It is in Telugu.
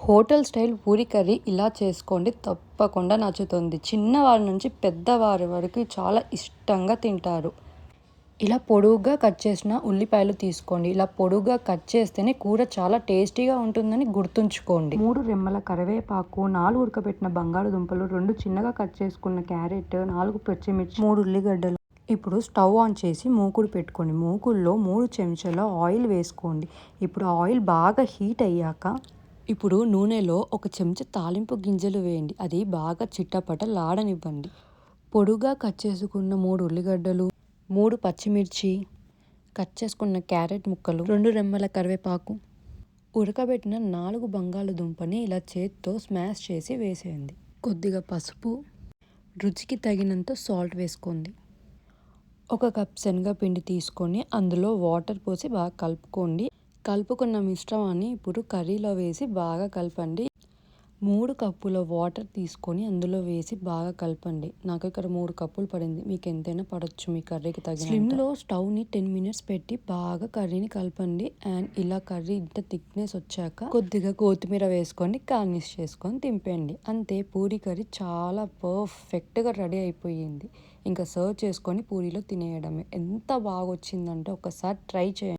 హోటల్ స్టైల్ పూరి కర్రీ ఇలా చేసుకోండి, తప్పకుండా నచ్చుతుంది. చిన్నవారి నుంచి పెద్దవారి వరకు చాలా ఇష్టంగా తింటారు. ఇలా పొడుగ్గా కట్ చేసిన ఉల్లిపాయలు తీసుకోండి. ఇలా పొడుగ్గా కట్ చేస్తేనే కూర చాలా టేస్టీగా ఉంటుందని గుర్తుంచుకోండి. 3 రెమ్మల కరివేపాకు, 4 ఉడకబెట్టిన బంగాళదుంపలు, 2 చిన్నగా కట్ చేసుకున్న క్యారెట్, 4 పచ్చిమిర్చి, 3 ఉల్లిగడ్డలు. ఇప్పుడు స్టవ్ ఆన్ చేసి మూకుడు పెట్టుకోండి. మూకుడులో 3 చెంచాల ఆయిల్ వేసుకోండి. ఇప్పుడు ఆయిల్ బాగా హీట్ అయ్యాక ఇప్పుడు నూనెలో 1 చెంచా తాలింపు గింజలు వేయండి. అది బాగా చిట్టపటలాడనివ్వండి. పొడుగా కట్ చేసుకున్న 3 ఉల్లిగడ్డలు, 3 పచ్చిమిర్చి, కట్ చేసుకున్న క్యారెట్ ముక్కలు, 2 రెమ్మల కరివేపాకు, ఉడకబెట్టిన 4 బంగాళదుంపని ఇలా చేత్తో స్మాష్ చేసి వేసేయండి. కొద్దిగా పసుపు, రుచికి తగినంత సాల్ట్ వేసుకోండి. 1 కప్ శనగపిండి తీసుకొని అందులో వాటర్ పోసి బాగా కలుపుకోండి. కలుపుకున్న మిశ్రమాన్ని ఇప్పుడు కర్రీలో వేసి బాగా కలపండి. 3 కప్పుల వాటర్ తీసుకొని అందులో వేసి బాగా కలపండి. నాకు ఇక్కడ 3 కప్పులు పడింది. మీకు ఎంతైనా పడవచ్చు మీ కర్రీకి తగినంత. స్లిమ్లో స్టవ్ని 10 మినిట్స్ పెట్టి బాగా కర్రీని కలపండి. అండ్ ఇలా కర్రీ ఇంత థిక్నెస్ వచ్చాక కొద్దిగా కొత్తిమీర వేసుకొని గార్నిష్ చేసుకొని తింపండి. అంతే, పూరి కర్రీ చాలా పర్ఫెక్ట్గా రెడీ అయిపోయింది. ఇంకా సర్వ్ చేసుకొని పూరీలో తినేయడమే. ఎంత బాగా వచ్చిందంటే ఒకసారి ట్రై చేయండి.